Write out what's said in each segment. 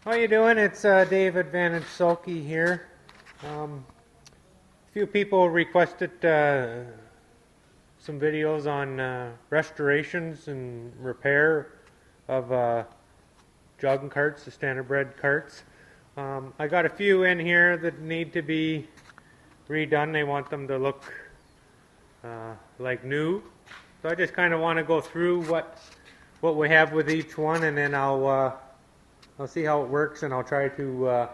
How you doing? It's Dave Advantage Sulky here. A few people requested some videos on restorations and repair of jogging carts, the Standardbred carts. I got a few in here that need to be redone. They want them to look like new. So I just kind of want to go through what we have with each one, and then I'll see how it works, and I'll try to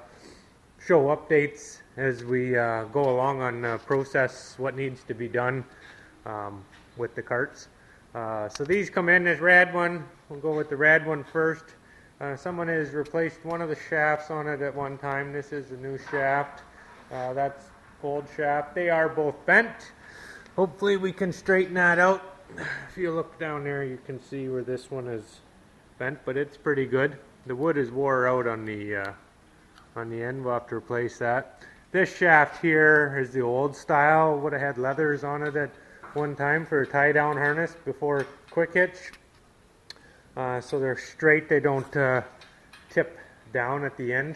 show updates as we go along on process what needs to be done with the carts. So these come in this red one. We'll go with the red one first. Someone has replaced one of the shafts on it at one time. This is a new shaft. That's old shaft. They are both bent. Hopefully we can straighten that out. If you look down there, you can see where this one is bent, but it's pretty good. The wood is wore out on the end. We'll have to replace that. This shaft here is the old style. Would have had leathers on it at one time for a tie-down harness before quick hitch. So they're straight. They don't tip down at the end.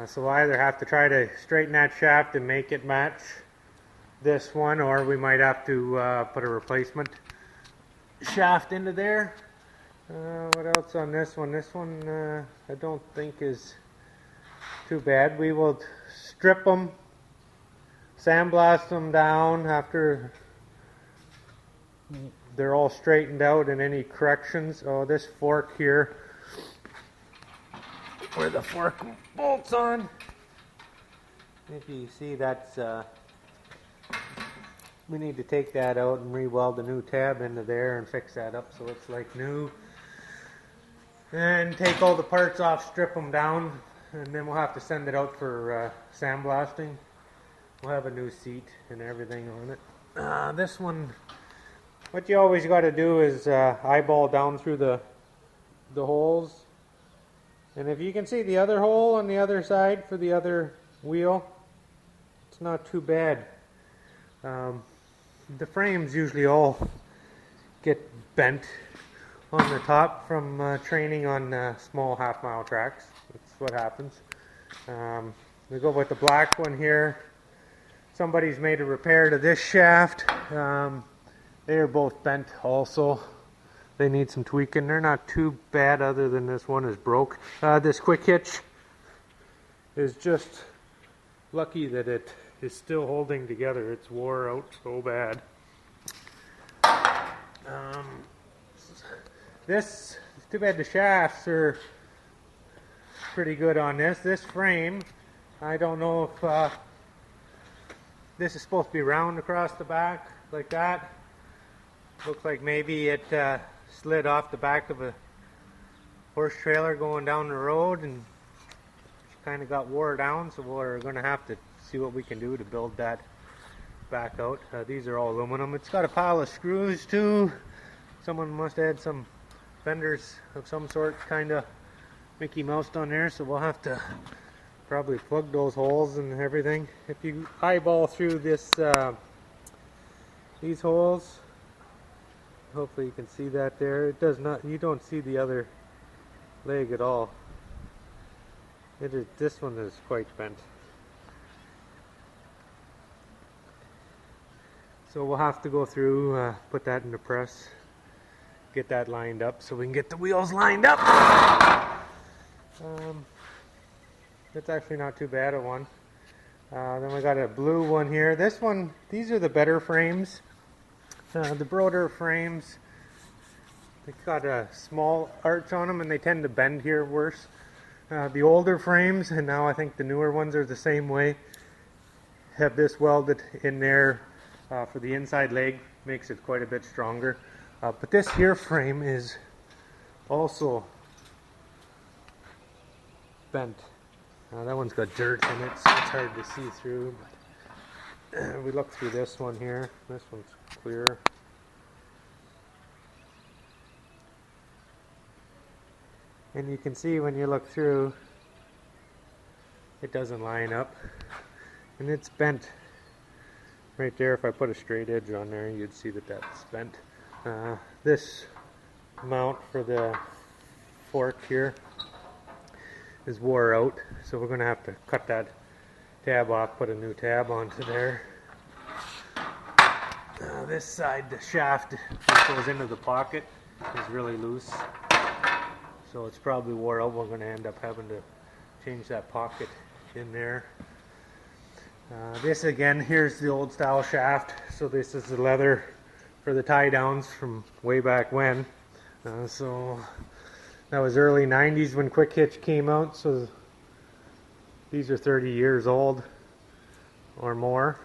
So we'll either have to try to straighten that shaft and make it match this one, or we might have to put a replacement shaft into there. What else on this one? This one I don't think is too bad. We will strip them, sandblast them down after they're all straightened out, and any corrections. Oh, this fork here, where the fork bolts on, if you see, that's we need to take that out and re-weld a new tab into there and fix that up so it's like new. And take all the parts off, strip them down, and then we'll have to send it out for sandblasting. We'll have a new seat and everything on it. This one, what you always got to do is eyeball down through the holes. And if you can see the other hole on the other side for the other wheel, it's not too bad. The frames usually all get bent on the top from training on small half-mile tracks. That's what happens. We go with the black one here. Somebody's made a repair to this shaft. They are both bent also. They need some tweaking. They're not too bad, other than this one is broke. This quick hitch is just lucky that it is still holding together. It's wore out so bad. This is too bad. The shafts are pretty good on this. This frame, I don't know if this is supposed to be round across the back like that. Looks like maybe it slid off the back of a horse trailer going down the road and kind of got wore down, so we're going to have to see what we can do to build that back out. These are all aluminum. It's got a pile of screws too. Someone must have had some fenders of some sort kind of Mickey Moused on there, so we'll have to probably plug those holes and everything. If you eyeball through this these holes, hopefully you can see that there. It does not, you don't see the other leg at all. It is, this one is quite bent. So we'll have to go through, put that in the press, get that lined up so we can get the wheels lined up. It's actually not too bad a one. Then we got a blue one here. This one, these are the better frames. The broader frames, they've got a small arch on them and they tend to bend here worse. The older frames, and now I think the newer ones are the same way, have this welded in there for the inside leg, makes it quite a bit stronger. But this here frame is also bent. That one's got dirt in it, so it's hard to see through. But we look through this one here. This one's clear. And you can see when you look through, it doesn't line up. And it's bent right there. If I put a straight edge on there, you'd see that that's bent. This mount for the fork here is wore out, so we're going to have to cut that tab off, put a new tab onto there. This side, the shaft that goes into the pocket is really loose, so it's probably wore out. We're going to end up having to change that pocket in there. This again, here's the old style shaft, so this is the leather for the tie downs from way back when. So that was early 90s when quick hitch came out, so these are 30 years old or more.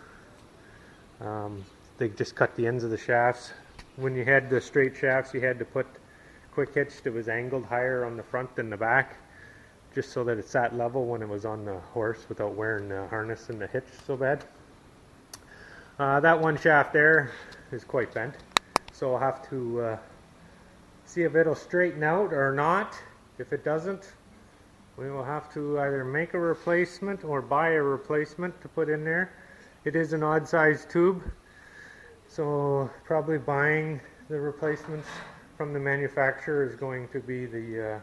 They just cut the ends of the shafts. When you had the straight shafts, you had to put quick hitch that was angled higher on the front than the back, just so that it sat level when it was on the horse without wearing the harness and the hitch so bad. That one shaft there is quite bent, so I'll have to see if it'll straighten out or not. If it doesn't, we will have to either make a replacement or buy a replacement to put in there. It is an odd size tube, so probably buying the replacements from the manufacturer is going to be the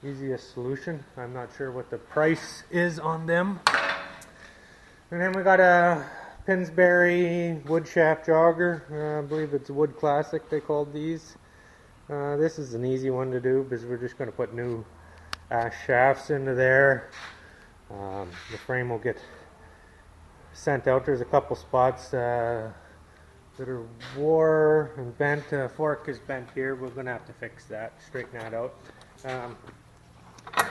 easiest solution. I'm not sure what the price is on them. And then we got a Pinsbury wood shaft jogger. I believe it's Wood Classic they called these. This is an easy one to do because we're just going to put new ash shafts into there. The frame will get sent out. There's a couple spots that are wore and bent. Fork is bent here. We're going to have to fix that, straighten that out.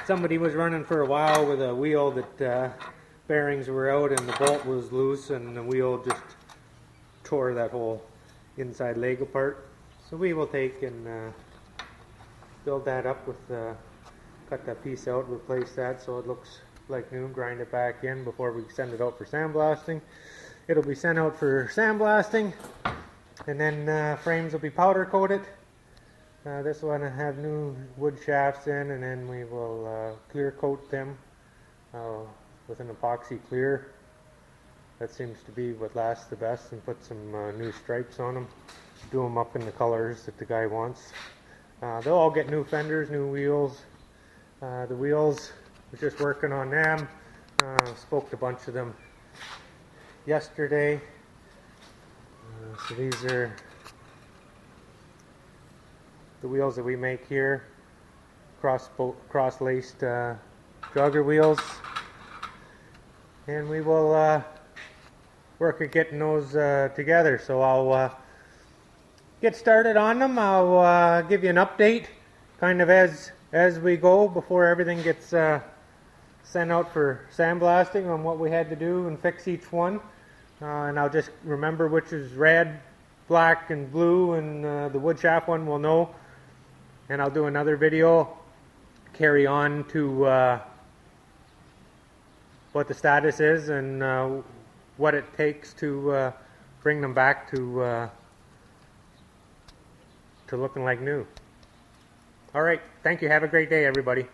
Somebody was running for a while with a wheel that bearings were out and the bolt was loose, and the wheel just tore that whole inside leg apart. So we will take and build that up with, cut that piece out, replace that so it looks like new, grind it back in before we send it out for sandblasting. It'll be sent out for sandblasting, and then frames will be powder coated. This one will have new wood shafts in, and then we will clear coat them with an epoxy clear. That seems to be what lasts the best, and put some new stripes on them. Do them up in the colors that the guy wants. They'll all get new fenders, new wheels. The wheels, we're just working on them. Spoke to a bunch of them yesterday. So these are the wheels that we make here, cross-laced jogger wheels, and we will work at getting those together. So I'll get started on them. I'll give you an update kind of as we go before everything gets sent out for sandblasting on what we had to do and fix each one. And I'll just remember which is red, black, and blue, and the wood shaft one will know. And I'll do another video, carry on to what the status is and what it takes to bring them back to looking like new. All right, thank you. Have a great day, everybody.